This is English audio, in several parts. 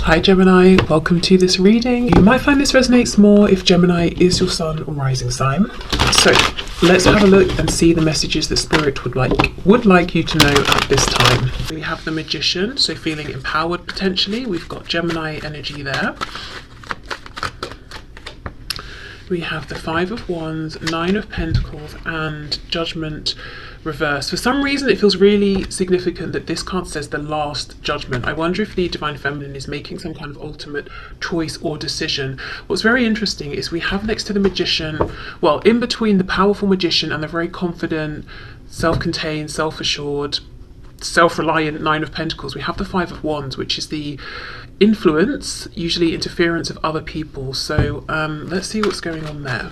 Hi Gemini, welcome to this reading. You might find this resonates more if Gemini is your sun or rising sign. So let's have a look and see the messages that Spirit would like you to know at this time. We have the Magician, so feeling empowered potentially. We've got Gemini energy there. We have the Five of Wands, Nine of Pentacles, and Judgment reverse. For some reason it feels really significant that this card says the last judgment. I wonder if the Divine Feminine is making some kind of ultimate choice or decision. What's very interesting is we have next to the Magician, well, in between the powerful Magician and the very confident, self-contained, self-assured, self-reliant Nine of Pentacles, we have the Five of Wands, which is the influence, usually interference of other people. So let's see what's going on there.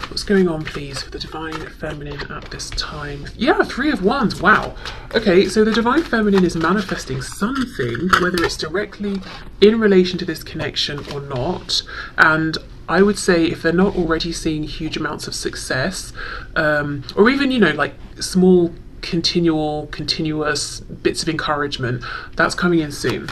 What's going on, please, for the Divine Feminine at this time? Yeah, Three of Wands. Wow. Okay, so the Divine Feminine is manifesting something, whether it's directly in relation to this connection or not. And I would say if they're not already seeing huge amounts of success, or even, you know, like small continuous bits of encouragement, that's coming in soon.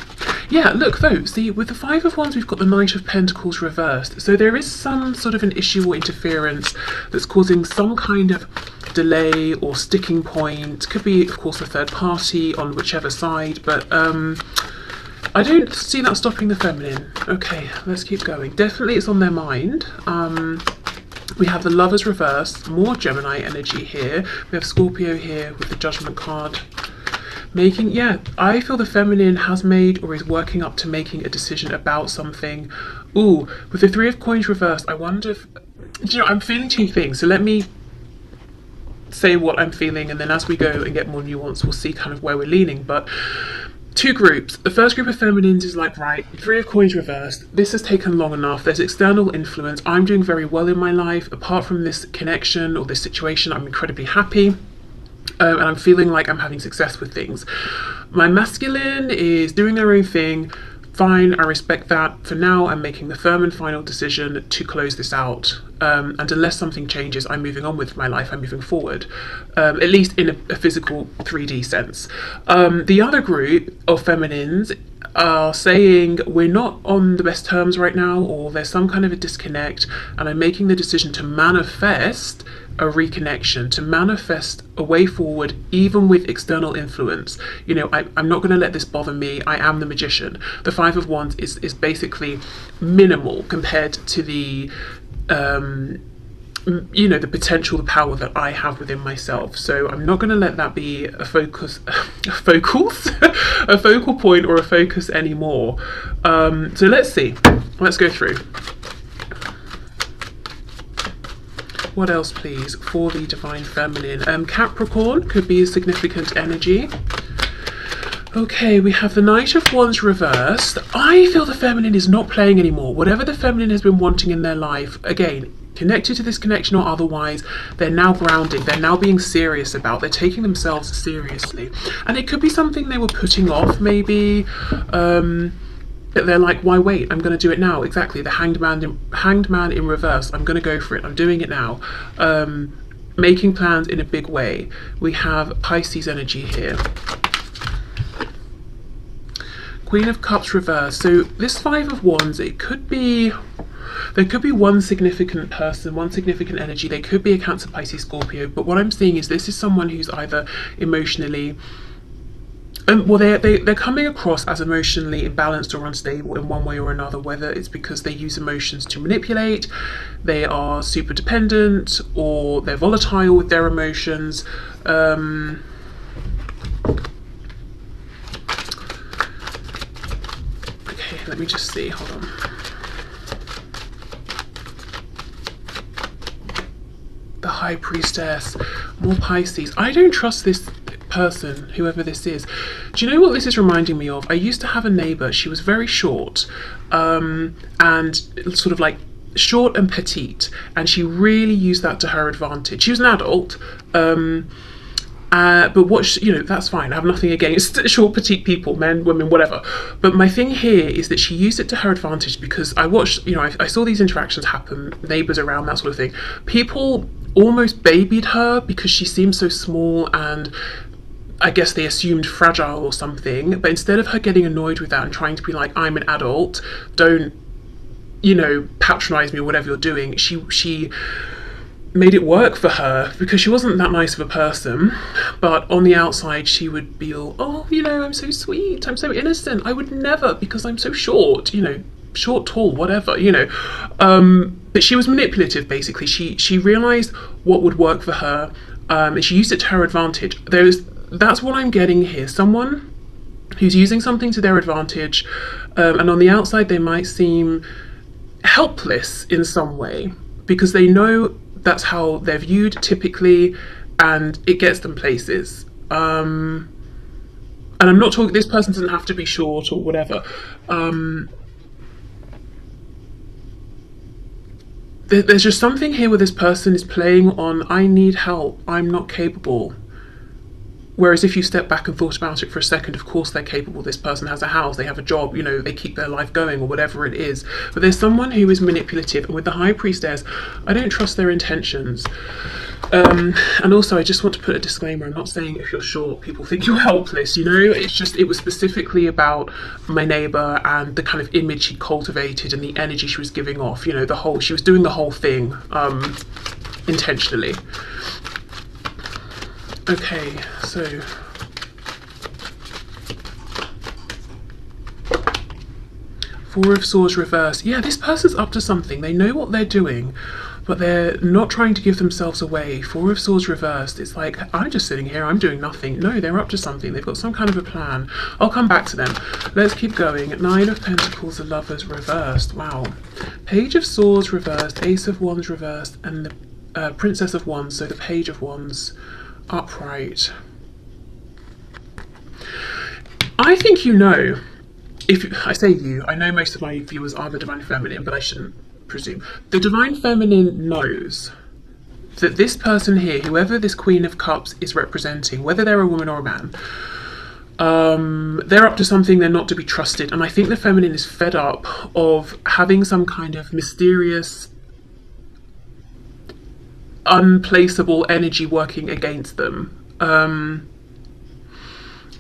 Yeah, look though, see, with the Five of Wands we've got the Knight of Pentacles reversed, so there is some sort of an issue or interference that's causing some kind of delay or sticking point. Could be, of course, a third party on whichever side, but I don't see that stopping the feminine. Okay, let's keep going. Definitely it's on their mind. We have the Lovers reversed, more Gemini energy here. We have Scorpio here with the Judgment card. Yeah, I feel the feminine has made or is working up to making a decision about something. Ooh, with the Three of Coins reversed, I wonder if, you know, I'm feeling two things. So let me say what I'm feeling, and then as we go and get more nuance, we'll see kind of where we're leaning. But two groups. The first group of feminines is like, right, Three of Coins reversed. This has taken long enough. There's external influence. I'm doing very well in my life. Apart from this connection or this situation, I'm incredibly happy. And I'm feeling like I'm having success with things. My masculine is doing their own thing. Fine, I respect that. For now, I'm making the firm and final decision to close this out. And unless something changes, I'm moving on with my life. I'm moving forward, at least in a physical 3D sense. The other group of feminines are saying we're not on the best terms right now, or there's some kind of a disconnect, and I'm making the decision to manifest a reconnection, to manifest a way forward, even with external influence. You know, I'm not going to let this bother me. I am the Magician. The Five of Wands is basically minimal compared to the you know, the potential, the power that I have within myself. So I'm not going to let that be a focus, a focal point or a focus anymore. So let's see. Let's go through. What else, please, for the Divine Feminine? Capricorn could be a significant energy. Okay, we have the Knight of Wands reversed. I feel the feminine is not playing anymore. Whatever the feminine has been wanting in their life, again, connected to this connection or otherwise, they're now grounding. They're now being serious about. They're taking themselves seriously. And it could be something they were putting off, maybe. They're like, why wait? I'm going to do it now. Exactly. The Hanged Man in reverse. I'm going to go for it. I'm doing it now. Making plans in a big way. We have Pisces energy here. Queen of Cups reversed. So this Five of Wands, there could be one significant person, one significant energy. They could be a Cancer, Pisces, Scorpio. But what I'm seeing is this is someone who's either emotionally, well, they're coming across as emotionally imbalanced or unstable in one way or another, whether it's because they use emotions to manipulate, they are super dependent, or they're volatile with their emotions. Okay, let me just see, hold on. The High Priestess, more Pisces. I don't trust this person, whoever this is. Do you know what this is reminding me of? I used to have a neighbour. She was very short, and sort of like short and petite, and she really used that to her advantage. She was an adult, but what you know, that's fine. I have nothing against short, petite people, men, women, whatever. But my thing here is that she used it to her advantage, because I watched, you know, I saw these interactions happen, neighbours around, that sort of thing. People almost babied her because she seemed so small, and I guess they assumed fragile or something, but instead of her getting annoyed with that and trying to be like, I'm an adult, don't, you know, patronize me or whatever you're doing, she made it work for her, because she wasn't that nice of a person, but on the outside she would be all, oh, you know, I'm so sweet, I'm so innocent, I would never, because I'm so short, you know, short, tall, whatever, you know. But she was manipulative, basically. She realized what would work for her, and she used it to her advantage. That's what I'm getting here. Someone who's using something to their advantage, and on the outside they might seem helpless in some way, because they know that's how they're viewed typically, and it gets them places. And I'm not talking, this person doesn't have to be short or whatever. There's just something here where this person is playing on, I need help, I'm not capable. Whereas if you step back and thought about it for a second, of course they're capable. This person has a house, they have a job, you know, they keep their life going or whatever it is. But there's someone who is manipulative, and with the High Priestess, I don't trust their intentions. And also, I just want to put a disclaimer. I'm not saying if you're short, people think you're helpless, you know. It's just, it was specifically about my neighbour and the kind of image she cultivated and the energy she was giving off. You know, she was doing the whole thing intentionally. Okay, so Four of Swords reversed. Yeah, this person's up to something. They know what they're doing, but they're not trying to give themselves away. Four of Swords reversed. It's like, I'm just sitting here, I'm doing nothing. No, they're up to something. They've got some kind of a plan. I'll come back to them. Let's keep going. Nine of Pentacles, the Lovers reversed. Wow. Page of Swords reversed, Ace of Wands reversed, and the Princess of Wands, so the Page of Wands upright. I think, you know, if I say you, I know most of my viewers are the Divine Feminine, but I shouldn't presume. The Divine Feminine knows that this person here, whoever this Queen of Cups is representing, whether they're a woman or a man, they're up to something, they're not to be trusted. And I think the Feminine is fed up of having some kind of mysterious, unplaceable energy working against them.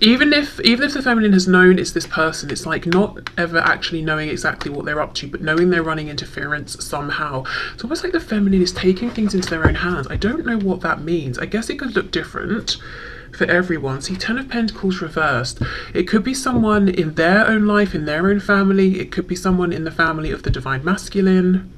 Even if the Feminine has known it's this person, it's like not ever actually knowing exactly what they're up to, but knowing they're running interference somehow. It's almost like the Feminine is taking things into their own hands. I don't know what that means. I guess it could look different for everyone. See, Ten of Pentacles reversed. It could be someone in their own life, in their own family. It could be someone in the family of the Divine Masculine.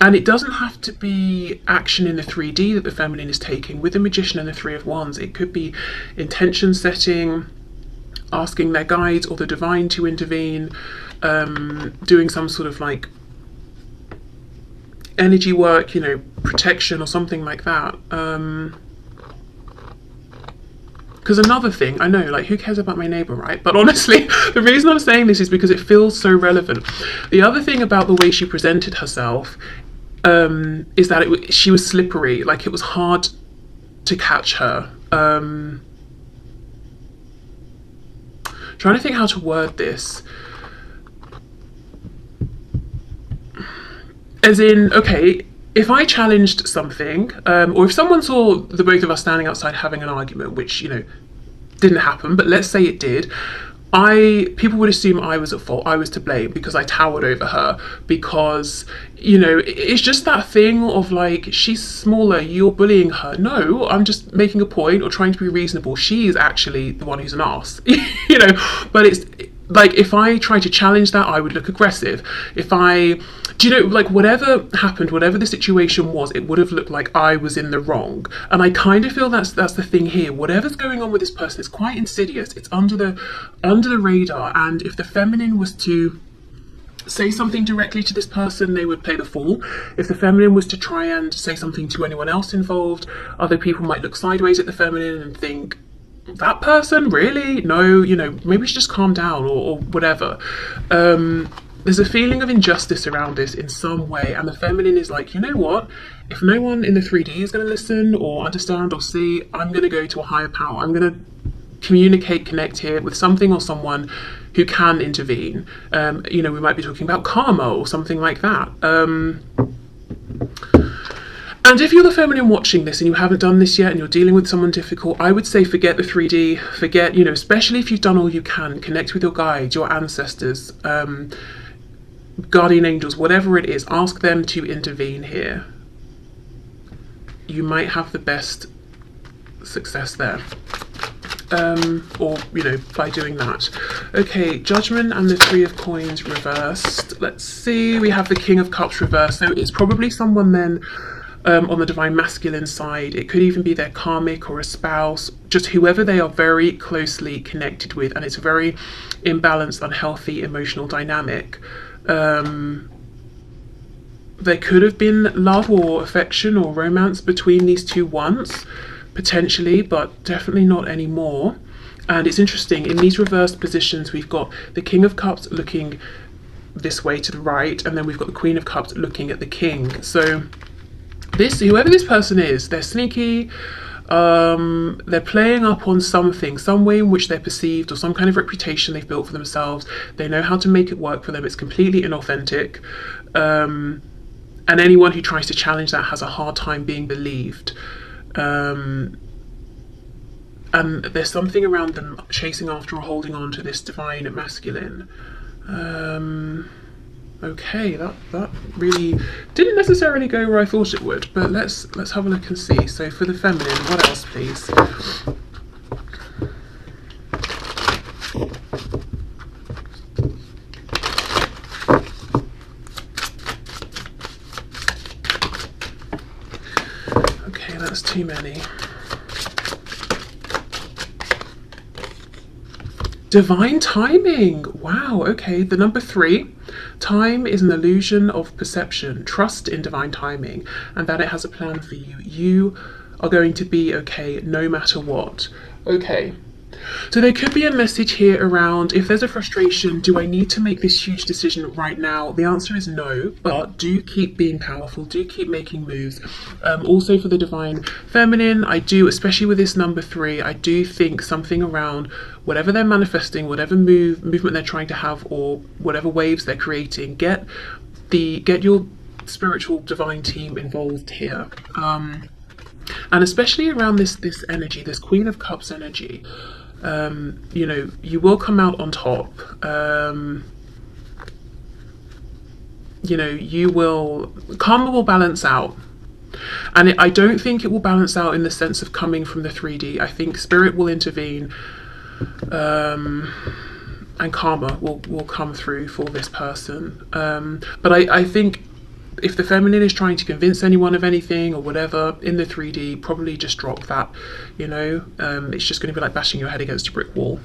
And it doesn't have to be action in the 3D that the Feminine is taking. With the Magician and the Three of Wands, it could be intention setting, asking their guides or the Divine to intervene, doing some sort of like energy work, you know, protection or something like that. Because another thing, I know, like, who cares about my neighbour, right? But honestly, the reason I'm saying this is because it feels so relevant. The other thing about the way she presented herself is that she was slippery. Like, it was hard to catch her. Trying to think how to word this. As in, okay, if I challenged something, or if someone saw the both of us standing outside having an argument, which, you know, didn't happen, but let's say it did, people would assume I was at fault, I was to blame because I towered over her, because, you know, it's just that thing of like, she's smaller, you're bullying her. No, I'm just making a point or trying to be reasonable. She is actually the one who's an arse, you know, but it's like, if I try to challenge that, I would look aggressive. Do you know, like, whatever happened, whatever the situation was, it would have looked like I was in the wrong. And I kind of feel that's the thing here. Whatever's going on with this person is quite insidious. It's under the radar. And if the Feminine was to say something directly to this person, they would play the fool. If the Feminine was to try and say something to anyone else involved, other people might look sideways at the Feminine and think, that person, really? No, you know, maybe we should just calm down or whatever. There's a feeling of injustice around this in some way, and the Feminine is like, you know what? If no one in the 3D is going to listen or understand or see, I'm going to go to a higher power. I'm going to connect here with something or someone who can intervene. You know, we might be talking about karma or something like that. And if you're the feminine watching this and you haven't done this yet and you're dealing with someone difficult, I would say forget the 3D, forget, you know, especially if you've done all you can, connect with your guides, your ancestors, guardian angels, whatever it is, ask them to intervene here. You might have the best success there. Or, you know, by doing that. Okay, Judgment and the 3 of Coins reversed. Let's see, we have the King of Cups reversed. So it's probably someone then on the divine masculine side. It could even be their karmic or a spouse, just whoever they are very closely connected with, and it's a very imbalanced, unhealthy emotional dynamic. There could have been love or affection or romance between these two once, potentially, but definitely not anymore. And it's interesting, in these reversed positions we've got the King of Cups looking this way to the right, and then we've got the Queen of Cups looking at the King. So this, whoever this person is, they're sneaky, they're playing up on something, some way in which they're perceived, or some kind of reputation they've built for themselves. They know how to make it work for them. It's completely inauthentic, and anyone who tries to challenge that has a hard time being believed. And there's something around them chasing after or holding on to this divine masculine. Okay, that really didn't necessarily go where I thought it would, but let's have a look and see. So for the feminine, what else, please? Okay, that's too many. Divine timing. Wow, okay, the number 3. Time is an illusion of perception. Trust in divine timing and that it has a plan for you. You are going to be okay no matter what. Okay. So there could be a message here around, if there's a frustration, do I need to make this huge decision right now? The answer is no, but do keep being powerful, do keep making moves. Also for the divine feminine, I do, especially with this number 3, I do think something around whatever they're manifesting, whatever movement they're trying to have, or whatever waves they're creating, get your spiritual divine team involved here. And especially around this energy, this Queen of Cups energy. You know, you will come out on top. You know, karma will balance out. And I don't think it will balance out in the sense of coming from the 3D. I think spirit will intervene, and karma will come through for this person. But I think if the feminine is trying to convince anyone of anything or whatever in the 3D, probably just drop that, you know. It's just going to be like bashing your head against a brick wall.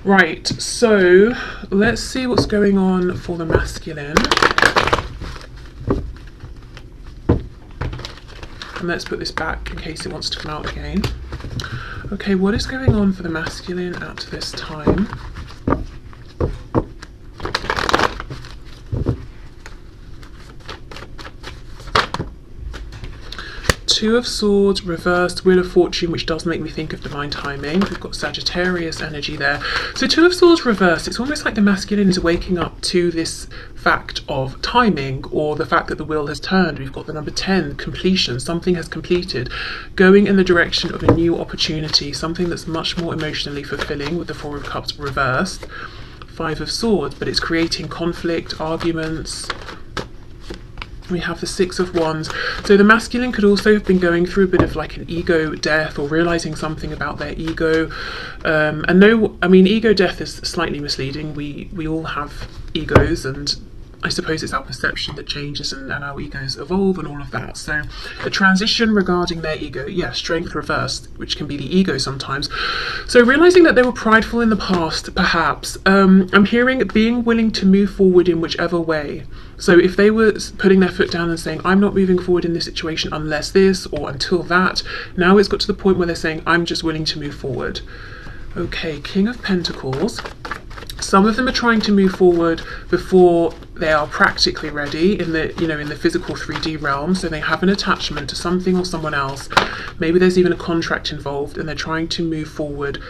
Right, so let's see what's going on for the masculine. And let's put this back in case it wants to come out again. Okay, what is going on for the masculine at this time? Two of Swords reversed, Wheel of Fortune, which does make me think of divine timing. We've got Sagittarius energy there. So Two of Swords reversed, it's almost like the masculine is waking up to this fact of timing, or the fact that the wheel has turned. We've got the number 10, completion, something has completed, going in the direction of a new opportunity, something that's much more emotionally fulfilling, with the 4 of Cups reversed. 5 of Swords, but it's creating conflict, arguments. We have the 6 of Wands. So the masculine could also have been going through a bit of like an ego death, or realizing something about their ego. And no, I mean, ego death is slightly misleading. We all have egos, and I suppose it's our perception that changes, and our egos evolve and all of that. So a transition regarding their ego, yeah, strength reversed, which can be the ego sometimes. So realizing that they were prideful in the past, perhaps. I'm hearing being willing to move forward in whichever way. So if they were putting their foot down and saying, I'm not moving forward in this situation unless this, or until that, now it's got to the point where they're saying, I'm just willing to move forward. Okay, King of Pentacles. Some of them are trying to move forward before they are practically ready in the, you know, in the physical 3D realm. So they have an attachment to something or someone else. Maybe there's even a contract involved, and they're trying to move forward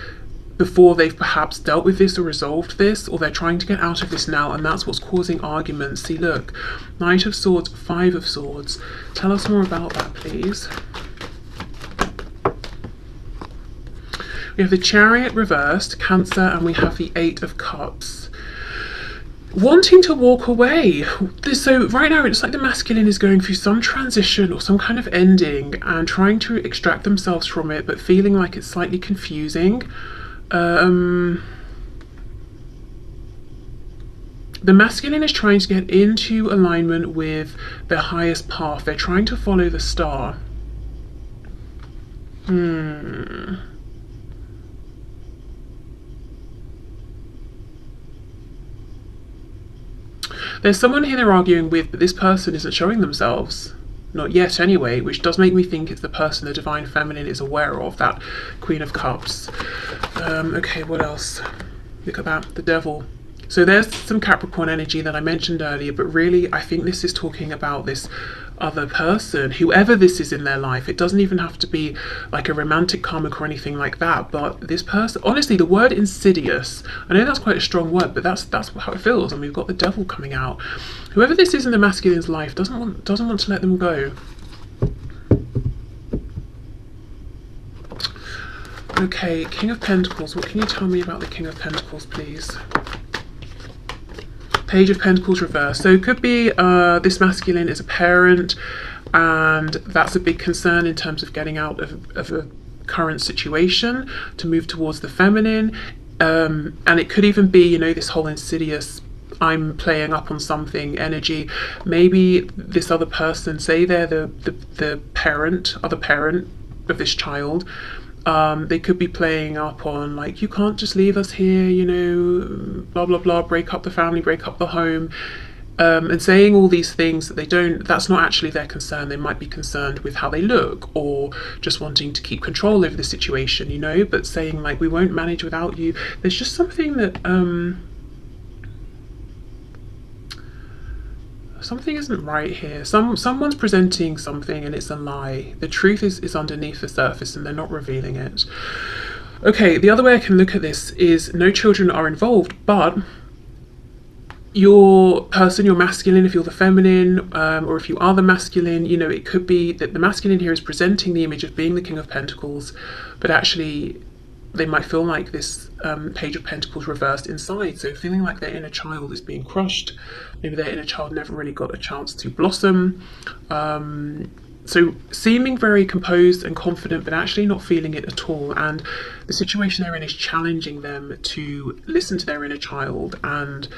before they've perhaps dealt with this or resolved this, or they're trying to get out of this now, and that's what's causing arguments. See, look, Knight of Swords, Five of Swords. Tell us more about that, please. We have the Chariot reversed, Cancer, and we have the Eight of Cups. Wanting to walk away. So right now it's like the masculine is going through some transition or some kind of ending and trying to extract themselves from it, but feeling like it's slightly confusing. The masculine is trying to get into alignment with their highest path. They're trying to follow the star. There's someone here they're arguing with, but this person isn't showing themselves. Not yet anyway, which does make me think it's the person the Divine Feminine is aware of, that Queen of Cups. Okay, what else? Look at that, the Devil. So there's some Capricorn energy that I mentioned earlier, but really I think this is talking about this other person, whoever this is in their life. It doesn't even have to be like a romantic karmic or anything like that, but this person, honestly, the word insidious, I know that's quite a strong word, but that's how it feels, and we've got the Devil coming out. Whoever this is in the masculine's life doesn't want to let them go. Okay, King of Pentacles. What can you tell me about the King of Pentacles, please? Page of Pentacles reversed. So it could be this masculine is a parent, and that's a big concern in terms of getting out of a current situation to move towards the feminine. And it could even be, you know, this whole insidious, I'm playing up on something energy. Maybe this other person, say they're the parent, other parent of this child, they could be playing up on like, you can't just leave us here, you know, blah blah blah, break up the family, break up the home, and saying all these things that they don't, that's not actually their concern. They might be concerned with how they look, or just wanting to keep control over the situation, you know, but saying like, we won't manage without you. There's just something that something isn't right here. Someone's presenting something and it's a lie. The truth is underneath the surface and they're not revealing it. Okay, the other way I can look at this is no children are involved, but your person, your masculine, if you're the feminine, or if you are the masculine, you know, it could be that the masculine here is presenting the image of being the King of Pentacles, but actually they might feel like this Page of Pentacles reversed inside, so feeling like their inner child is being crushed. Maybe their inner child never really got a chance to blossom. So seeming very composed and confident, but actually not feeling it at all. And the situation they're in is challenging them to listen to their inner child and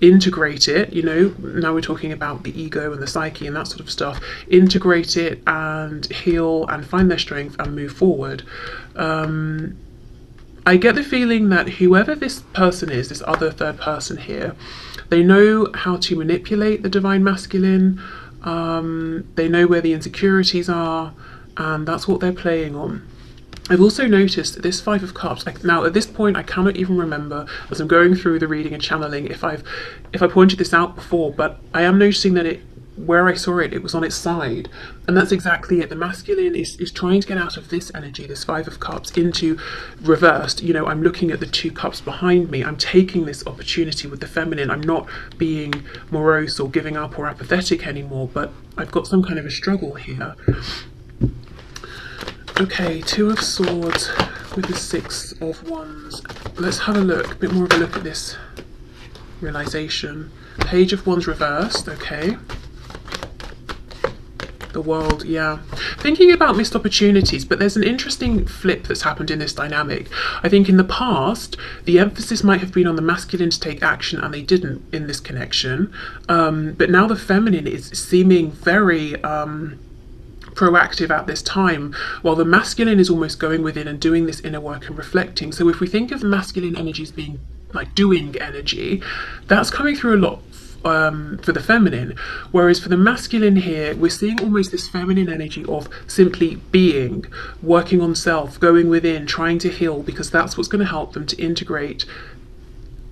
integrate it. You know, now we're talking about the ego and the psyche and that sort of stuff. Integrate it and heal and find their strength and move forward. I get the feeling that whoever this person is, this other third person here, they know how to manipulate the divine masculine. They know where the insecurities are, and that's what they're playing on. I've also noticed this Five of Cups. Now at this point I cannot even remember, as I'm going through the reading and channeling, if I pointed this out before, but I am noticing that where I saw it was on its side, and that's exactly it. The masculine is trying to get out of this energy, this Five of Cups, into reversed. You know, I'm looking at the two cups behind me. I'm taking this opportunity with the feminine. I'm not being morose or giving up or apathetic anymore, but I've got some kind of a struggle here. Okay, Two of Swords with the Six of Wands. Let's have a look, a bit more of a look at this realization. Page of Wands reversed, okay. The World, yeah. Thinking about missed opportunities, but there's an interesting flip that's happened in this dynamic. I think in the past, the emphasis might have been on the masculine to take action, and they didn't in this connection. But now the feminine is seeming very proactive at this time, while the masculine is almost going within and doing this inner work and reflecting. So if we think of the masculine energies being like doing energy, that's coming through a lot for the feminine, whereas for the masculine here we're seeing almost this feminine energy of simply being, working on self, going within, trying to heal, because that's what's going to help them to integrate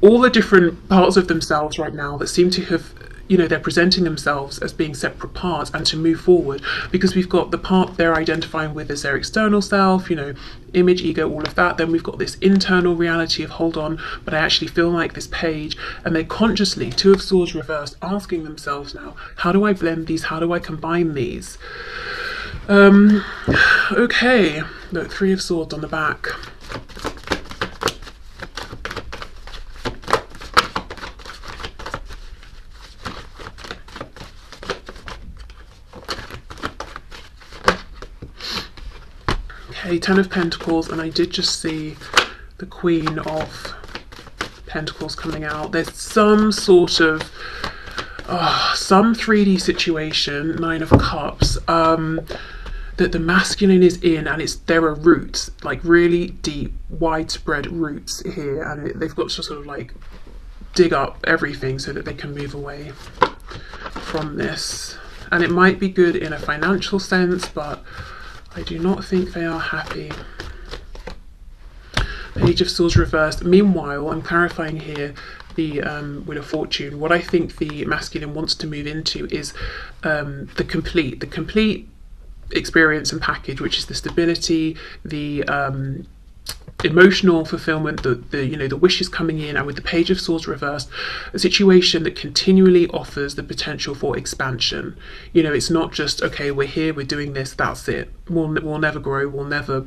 all the different parts of themselves right now that seem to have you know, they're presenting themselves as being separate parts and to move forward, because we've got the part they're identifying with as their external self, you know, image, ego, all of that. Then we've got this internal reality of, hold on, but I actually feel like this page. And they consciously, Two of Swords reversed, asking themselves now, how do I blend these? How do I combine these? Okay, look, Three of Swords on the back. Okay, Ten of Pentacles, and I did just see the Queen of Pentacles coming out. There's some sort of some 3D situation, Nine of Cups, that the masculine is in, and there are roots, like really deep, widespread roots here, and they've got to sort of like dig up everything so that they can move away from this. And it might be good in a financial sense, but I do not think they are happy. Page of Swords reversed. Meanwhile, I'm clarifying here the Wheel of Fortune. What I think the masculine wants to move into is the complete experience and package, which is the stability, the emotional fulfillment, the you know, the wishes coming in, and with the Page of Swords reversed, a situation that continually offers the potential for expansion. You know, it's not just, okay, we're here, we're doing this, that's it. We'll never grow, we'll never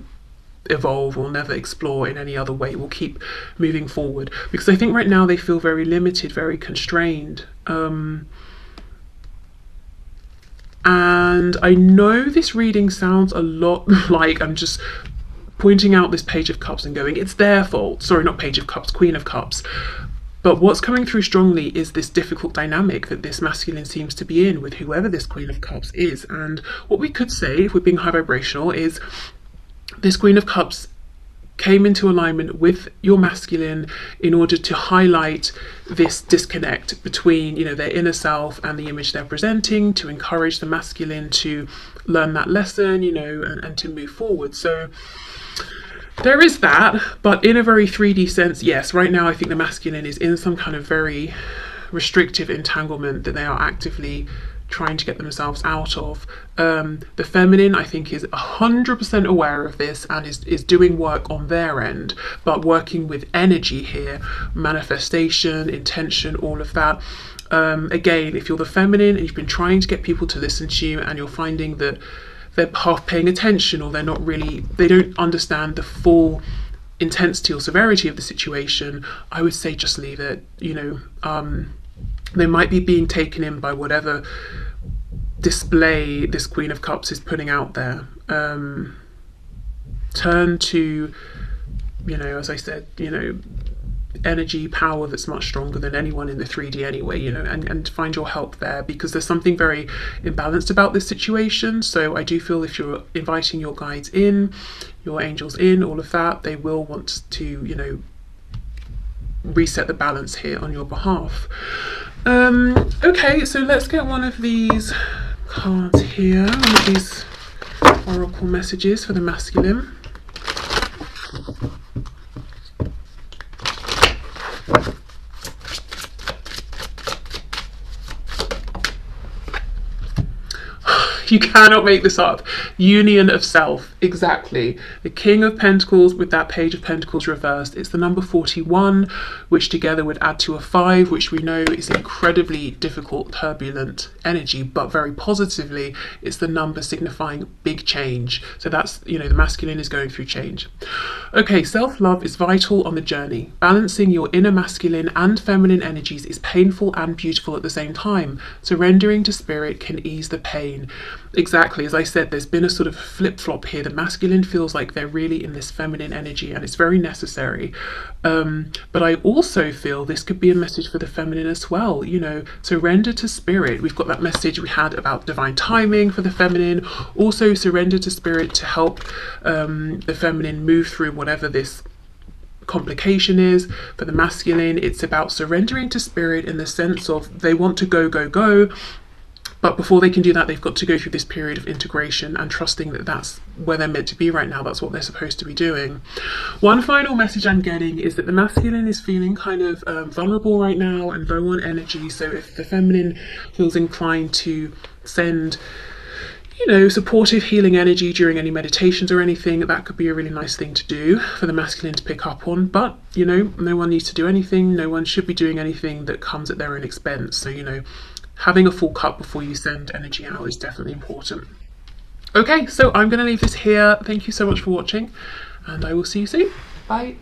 evolve, we'll never explore in any other way. We'll keep moving forward, because I think right now they feel very limited, very constrained. And I know this reading sounds a lot like I'm just pointing out this Page of Cups and going, it's their fault. Sorry, not Page of Cups, Queen of Cups. But what's coming through strongly is this difficult dynamic that this masculine seems to be in with whoever this Queen of Cups is. And what we could say, if we're being high vibrational, is this Queen of Cups came into alignment with your masculine in order to highlight this disconnect between, you know, their inner self and the image they're presenting, to encourage the masculine to learn that lesson, you know, and to move forward. So there is that, but in a very 3D sense, yes, right now I think the masculine is in some kind of very restrictive entanglement that they are actively trying to get themselves out of. The feminine, I think, is 100% aware of this and is doing work on their end, but working with energy here, manifestation, intention, all of that. Again, if you're the feminine and you've been trying to get people to listen to you and you're finding that they're half paying attention, or they don't understand the full intensity or severity of the situation, I would say just leave it. You know, they might be being taken in by whatever display this Queen of Cups is putting out there. Turn to, you know, as I said, you know, energy, power that's much stronger than anyone in the 3D anyway, you know, and find your help there, because there's something very imbalanced about this situation. So I do feel if you're inviting your guides in, your angels in, all of that, they will want to, you know, reset the balance here on your behalf. Okay, so let's get one of these cards here, one of these oracle messages for the masculine. You cannot make this up. Union of self, exactly. The King of Pentacles with that Page of Pentacles reversed. It's the number 41, which together would add to a 5, which we know is incredibly difficult, turbulent energy, but very positively, it's the number signifying big change. So that's, you know, the masculine is going through change. Okay, self-love is vital on the journey. Balancing your inner masculine and feminine energies is painful and beautiful at the same time. Surrendering to spirit can ease the pain. Exactly, as I said, there's been a sort of flip-flop here. The masculine feels like they're really in this feminine energy, and it's very necessary. But I also feel this could be a message for the feminine as well. You know, surrender to spirit. We've got that message we had about divine timing for the feminine. Also surrender to spirit to help the feminine move through whatever this complication is. For the masculine, it's about surrendering to spirit in the sense of they want to go, go, go, But before they can do that, they've got to go through this period of integration and trusting that that's where they're meant to be right now. That's what they're supposed to be doing. One final message I'm getting is that the masculine is feeling kind of vulnerable right now and low on energy. So if the feminine feels inclined to send, you know, supportive healing energy during any meditations or anything, that could be a really nice thing to do for the masculine to pick up on. But, you know, no one needs to do anything. No one should be doing anything that comes at their own expense. So, you know, having a full cup before you send energy out is definitely important. Okay, so I'm going to leave this here. Thank you so much for watching, and I will see you soon. Bye.